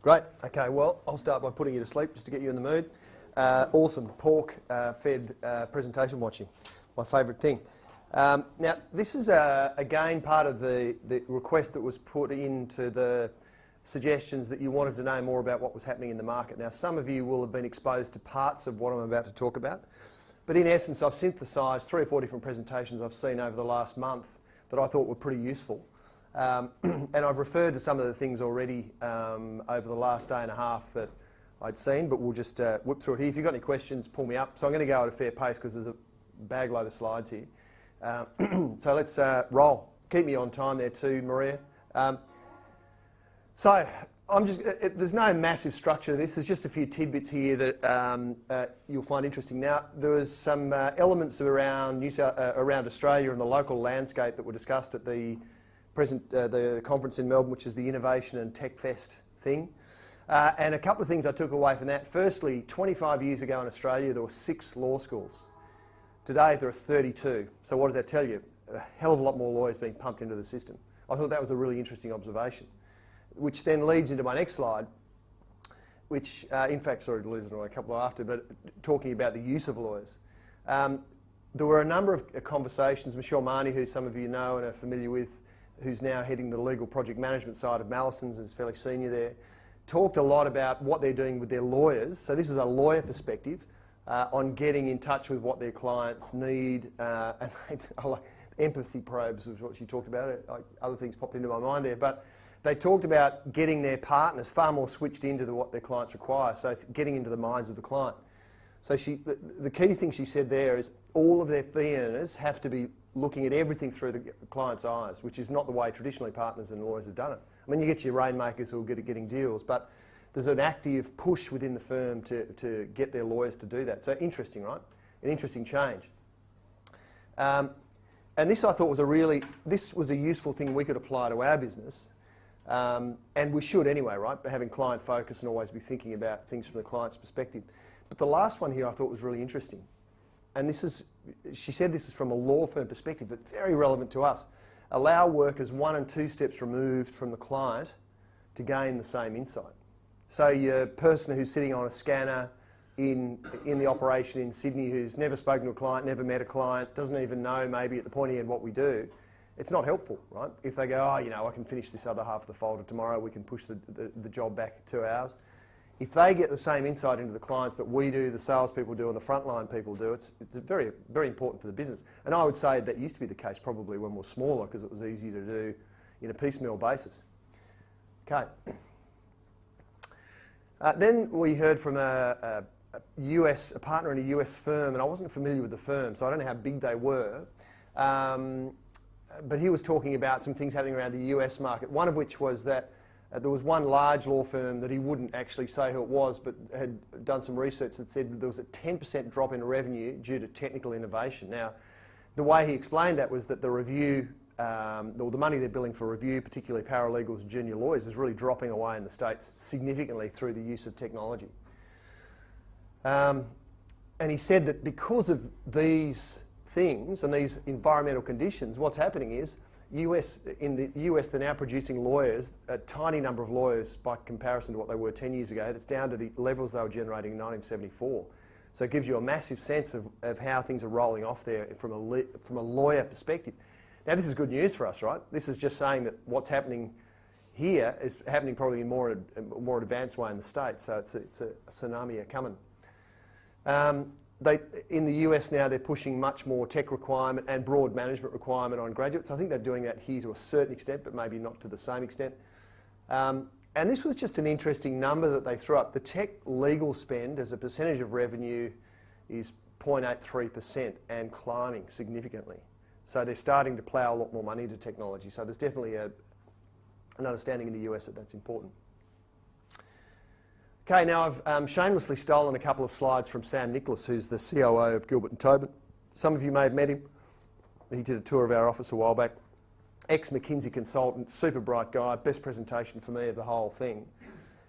Great. Okay, well, I'll start by putting you to sleep just to get you in the mood. Awesome pork-fed presentation watching, my favourite thing. Now, this is again part of the request that was put into the suggestions that you wanted to know more about what was happening in the market. Now, some of you will have been exposed to parts of what I'm about to talk about, but in essence, I've synthesised 3 or 4 different presentations I've seen over the last month that I thought were pretty useful. And I've referred to some of the things already over the last day and a half that I'd seen, but we'll just whip through it here. If you've got any questions, pull me up. So I'm going to go at a fair pace because there's a bag load of slides here. So let's roll. Keep me on time there too, Maria. So there's no massive structure to this. There's just a few tidbits here that you'll find interesting. Now, there was some elements around around Australia and the local landscape that were discussed at the conference in Melbourne, which is the Innovation and Tech Fest thing. And a couple of things I took away from that. Firstly, 25 years ago in Australia, there were 6 law schools. Today, there are 32. So what does that tell you? A hell of a lot more lawyers being pumped into the system. I thought that was a really interesting observation, which then leads into my next slide, which, in fact, sorry to lose it on a couple after, but talking about the use of lawyers. There were a number of conversations. Michelle Marnie, who some of you know and are familiar with, who's now heading the legal project management side of Mallisons and is fairly senior there, talked a lot about what they're doing with their lawyers. So this is a lawyer perspective on getting in touch with what their clients need. And I like empathy probes was what she talked about. Other things popped into my mind there. But they talked about getting their partners far more switched into what their clients require, so getting into the minds of the client. So the key thing she said there is all of their fee earners have to be looking at everything through the client's eyes, which is not the way traditionally partners and lawyers have done it. I mean, you get your rainmakers who are good at getting deals, but there's an active push within the firm to get their lawyers to do that. So interesting, right? An interesting change. And this I thought was this was a useful thing we could apply to our business. And we should anyway, right? But having client focus and always be thinking about things from the client's perspective. But the last one here I thought was really interesting. And she said this is from a law firm perspective, but very relevant to us. Allow workers 1 and 2 steps removed from the client to gain the same insight. So your person who's sitting on a scanner in the operation in Sydney who's never spoken to a client, never met a client, doesn't even know maybe at the pointy end what we do, it's not helpful, right? If they go, oh, you know, I can finish this other half of the folder tomorrow, we can push the job back 2 hours. If they get the same insight into the clients that we do, the salespeople do, and the frontline people do, it's very, very important for the business. And I would say that used to be the case probably when we were smaller because it was easy to do in a piecemeal basis. Okay. Then we heard from a partner in a US firm, and I wasn't familiar with the firm, so I don't know how big they were. But he was talking about some things happening around the US market, one of which was that there was one large law firm that he wouldn't actually say who it was, but had done some research that said there was a 10% drop in revenue due to technical innovation. Now, the way he explained that was that the review, or the money they're billing for review, particularly paralegals and junior lawyers, is really dropping away in the States significantly through the use of technology. And he said that because of these things and these environmental conditions, what's happening is in the US, they're now producing lawyers, a tiny number of lawyers by comparison to what they were 10 years ago. It's down to the levels they were generating in 1974. So it gives you a massive sense of how things are rolling off there from a lawyer perspective. Now, this is good news for us, right? This is just saying that what's happening here is happening probably in a more advanced way in the States. So it's a tsunami coming. In the US now, they're pushing much more tech requirement and broad management requirement on graduates. I think they're doing that here to a certain extent, but maybe not to the same extent. And this was just an interesting number that they threw up. The tech legal spend as a percentage of revenue is 0.83% and climbing significantly. So they're starting to plough a lot more money into technology. So there's definitely an understanding in the US that that's important. Okay, now I've shamelessly stolen a couple of slides from Sam Nicholas, who's the COO of Gilbert & Tobin. Some of you may have met him. He did a tour of our office a while back. Ex-McKinsey consultant, super bright guy, best presentation for me of the whole thing.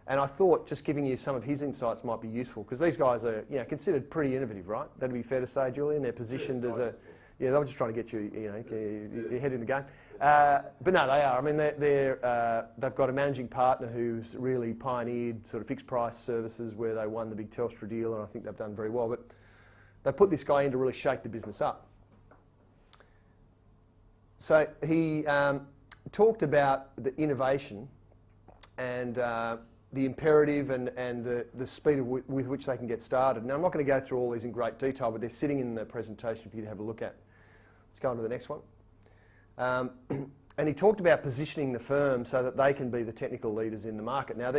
And I thought just giving you some of his insights might be useful because these guys are considered pretty innovative, right? That'd be fair to say, Julian. They're positioned as a Yeah, they were just trying to get you, your head in the game. But no, they are. I mean, they've got a managing partner who's really pioneered sort of fixed price services where they won the big Telstra deal, and I think they've done very well. But they put this guy in to really shake the business up. So he talked about the innovation and the imperative and the speed with which they can get started. Now, I'm not going to go through all these in great detail, but they're sitting in the presentation for you to have a look at. Let's go on to the next one. And he talked about positioning the firm so that they can be the technical leaders in the market. Now,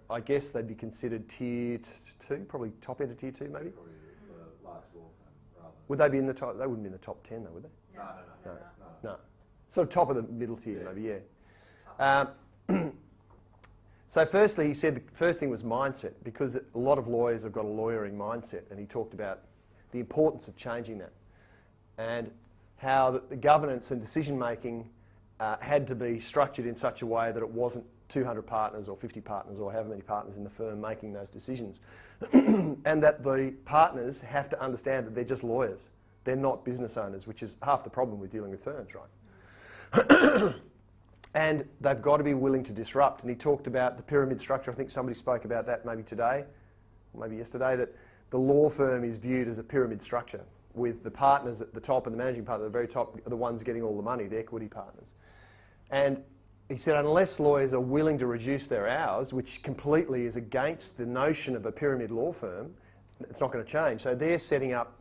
I guess they'd be considered tier 2, probably top end of tier 2, maybe? Probably the large law firm, rather. Would they be in the top? They wouldn't be in the top 10, though, would they? No. Sort of top of the middle tier, maybe, yeah. So firstly, he said the first thing was mindset, because a lot of lawyers have got a lawyering mindset, and he talked about the importance of changing that and how the governance and decision-making had to be structured in such a way that it wasn't 200 partners or 50 partners or however many partners in the firm making those decisions. And that the partners have to understand that they're just lawyers. They're not business owners, which is half the problem with dealing with firms, right? And they've got to be willing to disrupt. And he talked about the pyramid structure. I think somebody spoke about that maybe today, or maybe yesterday, that the law firm is viewed as a pyramid structure with the partners at the top and the managing partner at the very top are the ones getting all the money, the equity partners. And he said unless lawyers are willing to reduce their hours, which completely is against the notion of a pyramid law firm, it's not going to change. So they're setting up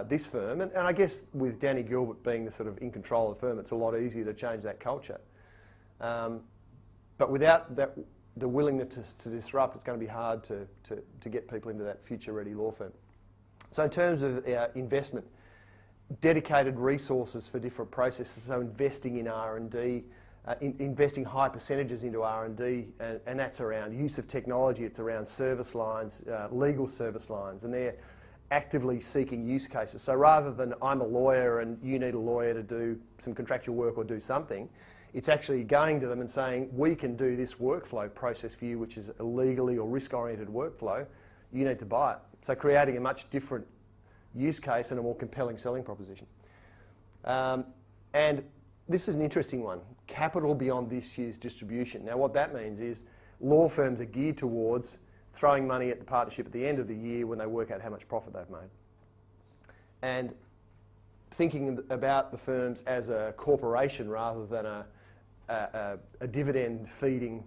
this firm, and I guess with Danny Gilbert being the sort of in control of the firm, it's a lot easier to change that culture. But without the willingness to disrupt, it's going to be hard to get people into that future-ready law firm. So in terms of investment, dedicated resources for different processes, so investing in R&D, investing high percentages into R&D, and that's around use of technology, it's around service lines, legal service lines, and they're actively seeking use cases. So rather than I'm a lawyer and you need a lawyer to do some contractual work or do something, it's actually going to them and saying, we can do this workflow process for you, which is a legally or risk-oriented workflow. You need to buy it. So creating a much different use case and a more compelling selling proposition. And this is an interesting one, capital beyond this year's distribution. Now what that means is law firms are geared towards throwing money at the partnership at the end of the year when they work out how much profit they've made. And thinking about the firms as a corporation rather than a dividend feeding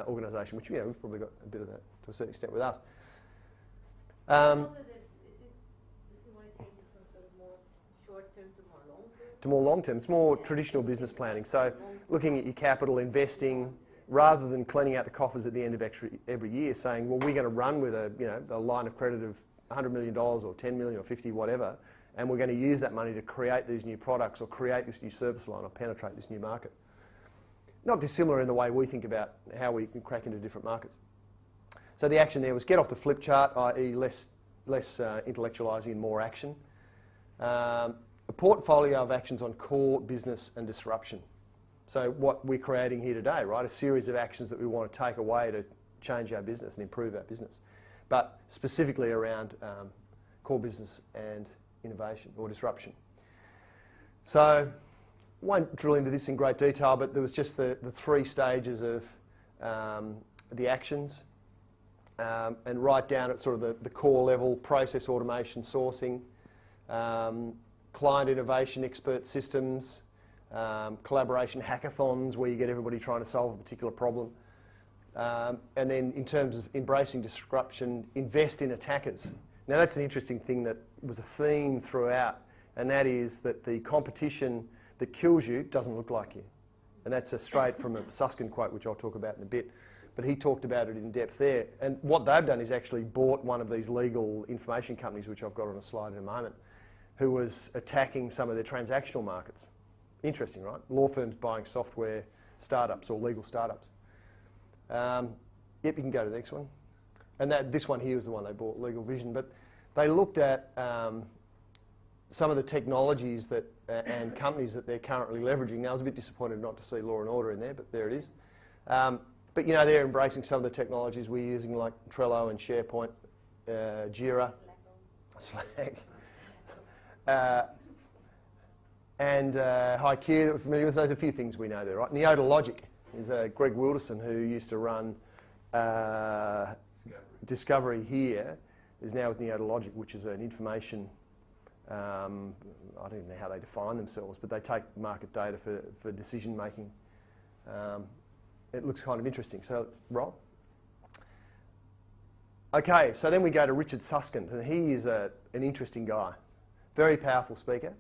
organisation, which we've probably got a bit of that to a certain extent with us. Also, does he want to change it from sort of more short-term to more long-term? To more long-term. It's more traditional business planning. So looking at your capital, investing, rather than cleaning out the coffers at the end of every year, saying, well, we're going to run with a line of credit of $100 million or 10 million or 50, whatever, and we're going to use that money to create these new products or create this new service line or penetrate this new market. Not dissimilar in the way we think about how we can crack into different markets. So the action there was get off the flip chart, i.e. less intellectualising and more action. A portfolio of actions on core business and disruption. So what we're creating here today, right, a series of actions that we want to take away to change our business and improve our business, but specifically around core business and innovation or disruption. So I won't drill into this in great detail, but there was just the 3 stages of the actions. And right down at sort of the core level, process automation, sourcing, client innovation, expert systems, collaboration hackathons where you get everybody trying to solve a particular problem. And then in terms of embracing disruption, invest in attackers. Now that's an interesting thing that was a theme throughout, and that is that the competition that kills you doesn't look like you. And that's a straight from a Susskind quote, which I'll talk about in a bit. But he talked about it in depth there. And what they've done is actually bought one of these legal information companies, which I've got on a slide in a moment, who was attacking some of their transactional markets. Interesting, right? Law firms buying software startups or legal startups. Yep, you can go to the next one. And this one here was the one they bought, Legal Vision. But they looked at some of the technologies that and companies that they're currently leveraging. Now, I was a bit disappointed not to see Law and Order in there, but there it is. But you know, they're embracing some of the technologies we're using, like Trello and SharePoint, Jira, Slack. and HiQ that we're familiar with. So there's a few things we know there, right? Neota Logic is Greg Wilderson, who used to run Discovery here, is now with Neota Logic, which is an information, I don't even know how they define themselves, but they take market data for decision making. It looks kind of interesting. So let's roll. Okay, so then we go to Richard Susskind, and he is an interesting guy. Very powerful speaker.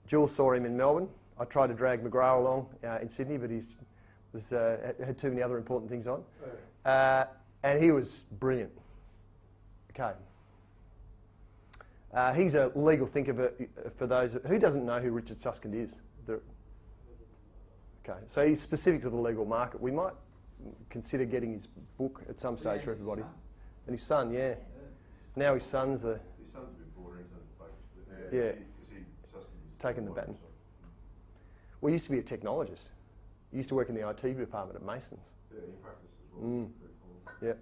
Jules saw him in Melbourne. I tried to drag McGrath along in Sydney, but he had too many other important things on. And he was brilliant. Okay. He's a legal thinker for those who doesn't know who Richard Susskind is. Okay, so he's specific to the legal market. We might consider getting his book at some stage for everybody. And his son, yeah. Now his son's the... His son's a bit broader in terms of focus, but Yeah. Susskind's Taking the baton. Well, he used to be a technologist. He used to work in the IT department at Masons. Yeah, in practice as well. Very cool. Yeah.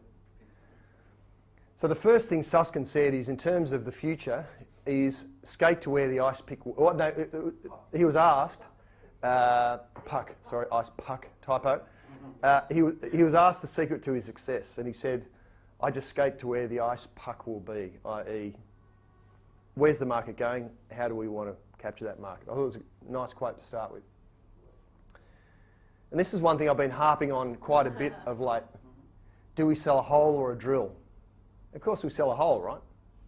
So the first thing Susskind said is, in terms of the future, is skate to where the ice pick... Oh, no, he was asked... puck, sorry, ice puck, typo. He was asked the secret to his success, and he said, I just skate to where the ice puck will be, i.e. where's the market going? How do we want to capture that market? I thought it was a nice quote to start with. And this is one thing I've been harping on quite a bit of late. Do we sell a hole or a drill? Of course we sell a hole, right?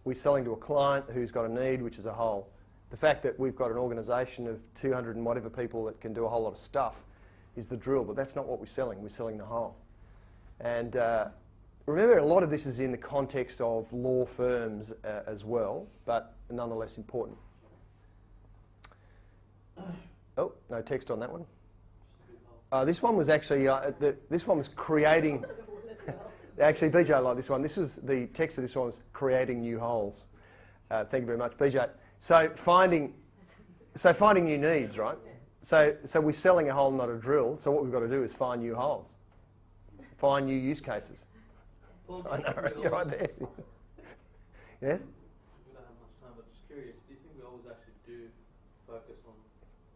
We're selling to a client who's got a need, which is a hole. The fact that we've got an organisation of 200 and whatever people that can do a whole lot of stuff is the drill, but that's not what we're selling. We're selling the whole. And remember, a lot of this is in the context of law firms as well, but nonetheless important. Oh, no text on that one. This one was actually, this one was creating, actually BJ liked this one. This was, the text of this one was creating new holes. Thank you very much, BJ. So finding new needs, right? So we're selling a hole, not a drill. So what we've got to do is find new holes, find new use cases. I know, right? You're right there. Yes? We don't have much time, but just curious, do you think we always actually do focus on,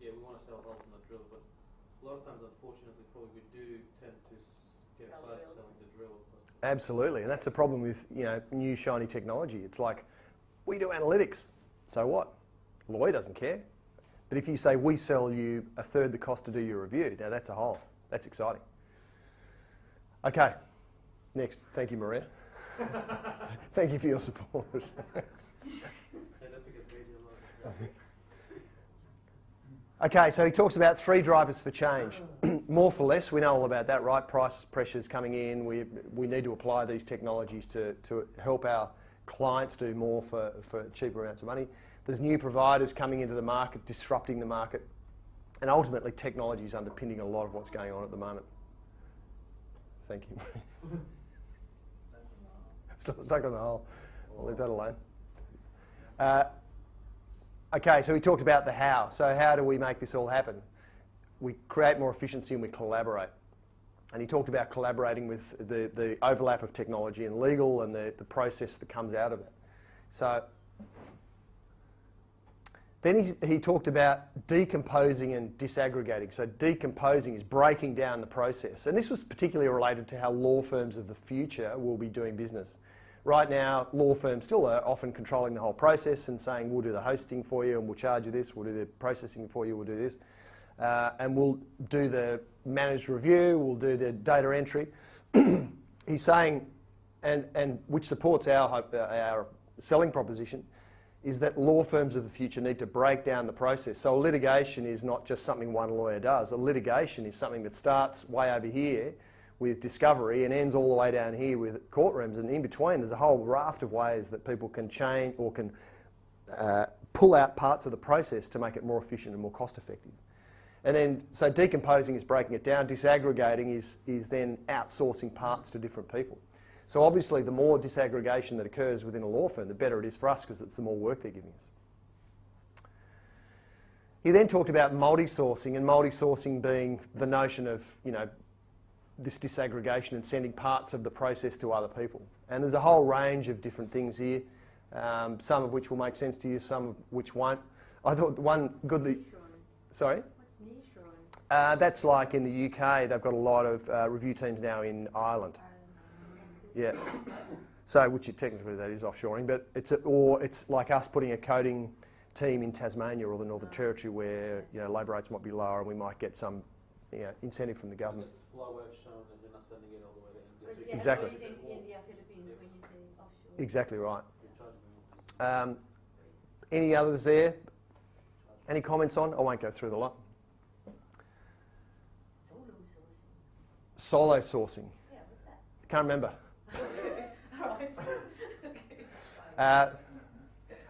we want to sell holes in the drill, but a lot of times, unfortunately, probably we do tend to get excited selling the drill. Absolutely, and that's the problem with new shiny technology. It's like, we do analytics, so what? Lawyer doesn't care. But if you say we sell you a third the cost to do your review, now that's a hole. That's exciting. Okay, next. Thank you, Maria. Thank you for your support. Okay, so he talks about 3 drivers for change. More for less, we know all about that, right? Price pressures coming in. We need to apply these technologies to help our clients do more for cheaper amounts of money. There's new providers coming into the market, disrupting the market. And ultimately, technology is underpinning a lot of what's going on at the moment. Thank you. Stuck on the hole. I'll leave that alone. Okay, so we talked about the how. So how do we make this all happen? We create more efficiency and we collaborate. And he talked about collaborating with the overlap of technology and legal and the process that comes out of it. So then he talked about decomposing and disaggregating. So decomposing is breaking down the process. And this was particularly related to how law firms of the future will be doing business. Right now, law firms still are often controlling the whole process and saying, we'll do the hosting for you and we'll charge you this, we'll do the processing for you, we'll do this. And we'll do the managed review, we'll do the data entry. He's saying, and which supports our selling proposition, is that law firms of the future need to break down the process. So litigation is not just something one lawyer does. A litigation is something that starts way over here with discovery and ends all the way down here with courtrooms. And in between, there's a whole raft of ways that people can change or can pull out parts of the process to make it more efficient and more cost effective. And then, so decomposing is breaking it down. Disaggregating is then outsourcing parts to different people. So obviously, the more disaggregation that occurs within a law firm, the better it is for us because it's the more work they're giving us. He then talked about multi-sourcing, and multi-sourcing being the notion of, this disaggregation and sending parts of the process to other people. And there's a whole range of different things here, some of which will make sense to you, some of which won't. I thought one good... Sorry? What's nearshoring? That's like in the UK, they've got a lot of review teams now in Ireland. Yeah. So, which technically that is offshoring, but it's like us putting a coding team in Tasmania or the Northern Territory where, you know, labour rates might be lower and we might get some, you know, incentive from the I government. guess the supply way of showing that you're not sending it all the way to India. But So you yeah, can Exactly. everybody thinks India, Philippines when you say offshore. Exactly right. you're charging them. Any others there? Any comments on? I won't go through the lot. Solo sourcing. Solo sourcing. Yeah, what's that? Can't remember. All right. Okay.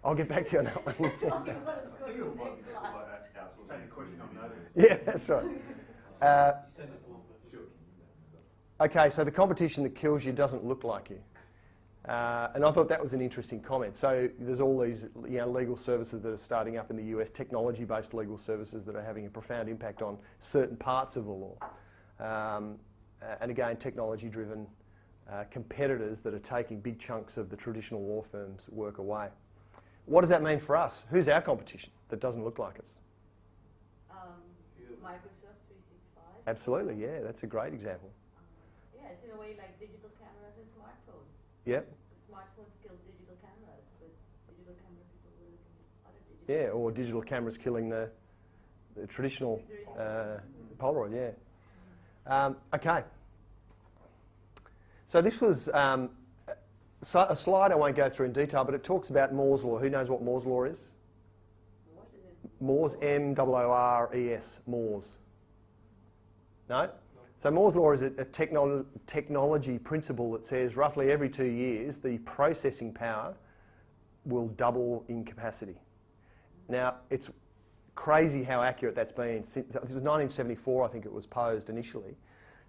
I'll get back to you on that one. Tell me what it's I going think to it the was next slide. like outsourcing. Take the question on notice. Yeah, that's right. You send it to one person. Sure. Okay, so the competition that kills you doesn't look like you. And I thought that was an interesting comment. So there's all these, you know, legal services that are starting up in the US, technology-based legal services that are having a profound impact on certain parts of the law. And again, technology-driven competitors that are taking big chunks of the traditional law firms' work away. What does that mean for us? Who's our competition that doesn't look like us? Microsoft 365. Absolutely, yeah, that's a great example. Yeah, it's in a way like digital cameras and smartphones. Yep, The smartphones kill digital cameras, but digital camera people were looking at other digital. yeah, or digital cameras killing the traditional Polaroid, yeah. Okay. So this was a slide I won't go through in detail, but it talks about Moore's Law. Who knows what Moore's Law is? What is it? Moore's, M-O-O-R-E-S, Moore's. No? So Moore's Law is a technology principle that says roughly every 2 years the processing power will double in capacity. Now, it's crazy how accurate that's been. Since, it was 1974, I think it was posed initially,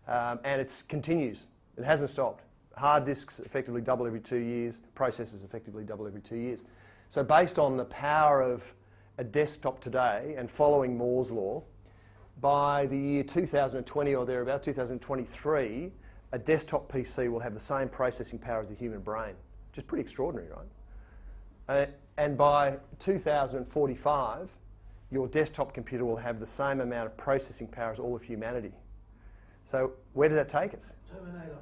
and it continues. It hasn't stopped. Hard disks effectively double every 2 years, processors effectively double every 2 years. So based on the power of a desktop today and following Moore's Law, by the year 2020 or thereabout, 2023, a desktop PC will have the same processing power as the human brain, which is pretty extraordinary, right? And by 2045, your desktop computer will have the same amount of processing power as all of humanity. So where does that take us? Terminator.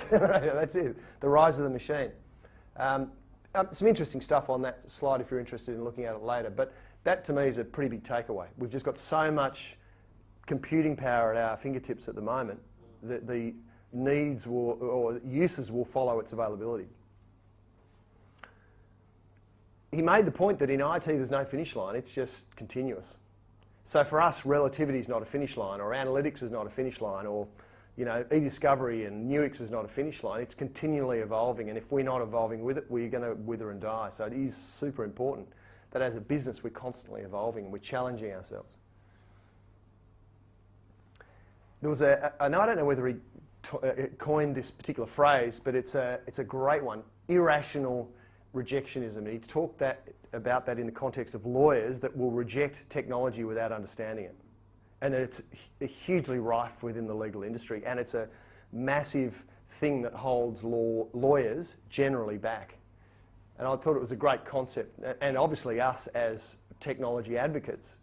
Terminator, that's it. The rise of the machine. Some interesting stuff on that slide if you're interested in looking at it later. But that to me is a pretty big takeaway. We've just got so much computing power at our fingertips at the moment that the needs will, or uses will follow its availability. He made the point that in IT there's no finish line, it's just continuous. So for us, relativity is not a finish line, or analytics is not a finish line, or you know, e-discovery and Nuix is not a finish line. It's continually evolving, and if we're not evolving with it, we're going to wither and die. So it is super important that as a business we're constantly evolving and we're challenging ourselves. There was and I don't know whether he coined this particular phrase, but it's a great one, irrational rejectionism. And he talked about that in the context of lawyers that will reject technology without understanding it. And that it's hugely rife within the legal industry, and it's a massive thing that holds lawyers generally back. And I thought it was a great concept. And obviously us as technology advocates,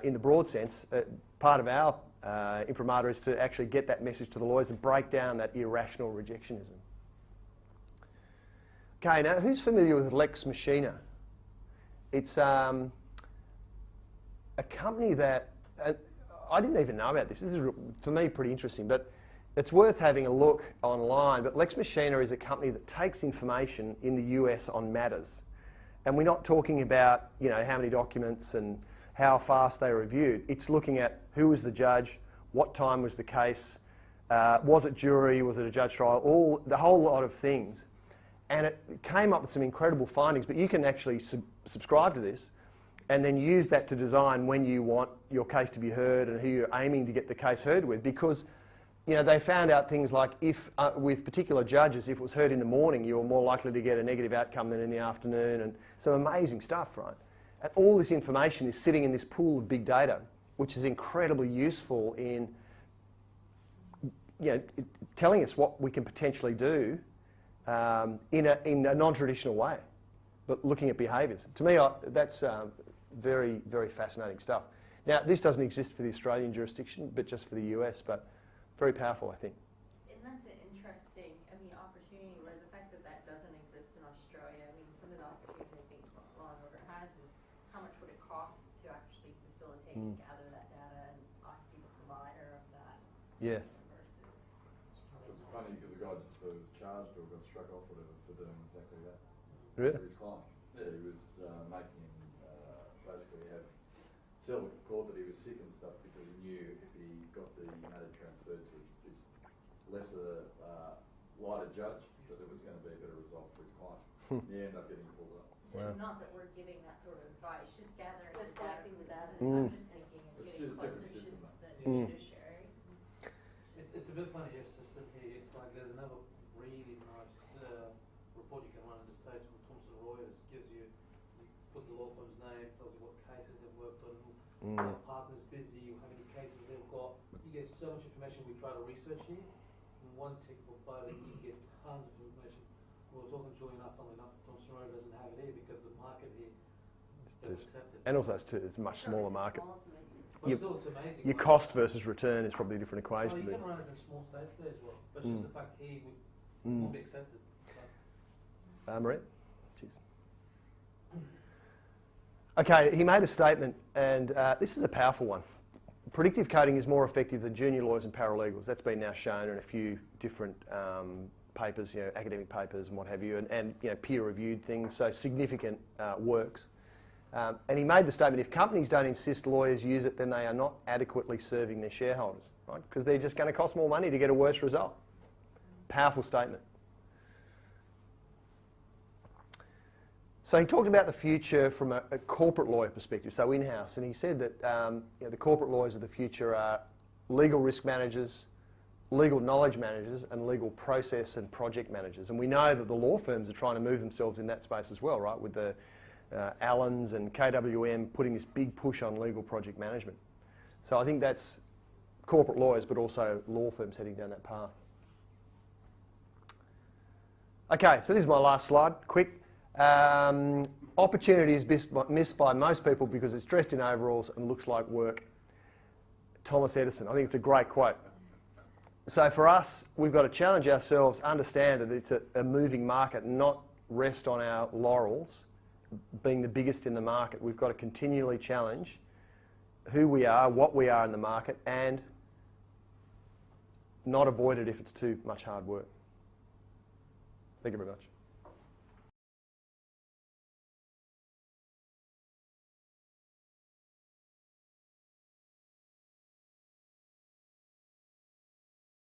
in the broad sense, part of our imprimatur is to actually get that message to the lawyers and break down that irrational rejectionism. Okay, now who's familiar with Lex Machina? It's a company that, I didn't even know about this. This is, for me, pretty interesting, but it's worth having a look online. But Lex Machina is a company that takes information in the US on matters. And we're not talking about, you know, how many documents and how fast they reviewed. It's looking at who was the judge, what time was the case, was it jury, was it a judge trial, the whole lot of things. And it came up with some incredible findings, but you can actually subscribe to this and then use that to design when you want your case to be heard and who you're aiming to get the case heard with, because you know, they found out things like if, with particular judges, if it was heard in the morning, you were more likely to get a negative outcome than in the afternoon, and some amazing stuff, right? And all this information is sitting in this pool of big data, which is incredibly useful in, you know, telling us what we can potentially do in a non-traditional way, but looking at behaviours. To me, that's very, very fascinating stuff. Now, this doesn't exist for the Australian jurisdiction, but just for the US, but very powerful, I think. And that's an interesting, opportunity where the fact that that doesn't exist in Australia, some of the opportunity I think Law and Order has is how much would it cost to actually facilitate and gather that data and us be the provider of that Yes. versus. It's funny because the guy just was charged or got struck off whatever for doing exactly that. Really? For his client. Yeah, he was making him basically tell the court that he was sick and stuff because he knew if he got the matter transferred to this lesser, lighter judge, that it was going to be a better result for his client. He ended up getting pulled up. So Wow. not that we're giving that sort of advice, just gathering Just collecting the data. I'm just thinking of It's getting just a closer different to system, the Mm. judiciary. It's a bit funny, your system here. It's like there's another really nice report you can run in the States from Thomson Reuters. Gives you put the law firm's name, tells you what cases they've worked on, what partner's busy, how many cases they've got. You get so much information. We try to research here. And one tick for Biden, you get tons of information. We were talking to Julian, funnily enough, Thomson Reuters doesn't have it here because the market here doesn't accept it. And also, it's a much smaller market. But you- still, it's amazing. Your like- cost versus return is probably a different Oh, equation. you but- can run it in small states there as well. But it's just the fact he won't be accepted. Maria? Cheers. Okay, he made a statement, and this is a powerful one. Predictive coding is more effective than junior lawyers and paralegals. That's been now shown in a few different papers, academic papers and what have you, and peer-reviewed things, so significant works. And he made the statement, if companies don't insist lawyers use it, then they are not adequately serving their shareholders, right? Because they're just going to cost more money to get a worse result. Powerful statement. So he talked about the future from a corporate lawyer perspective, so in-house, and he said that the corporate lawyers of the future are legal risk managers, legal knowledge managers, and legal process and project managers. And we know that the law firms are trying to move themselves in that space as well, right, with the Allens and KWM putting this big push on legal project management. So I think that's corporate lawyers, but also law firms heading down that path. Okay, so this is my last slide, quick. Opportunity is missed by most people because it's dressed in overalls and looks like work. Thomas Edison, I think it's a great quote. So for us, we've got to challenge ourselves, understand that it's a moving market, not rest on our laurels, being the biggest in the market. We've got to continually challenge who we are, what we are in the market, and not avoid it if it's too much hard work. Thank you very much.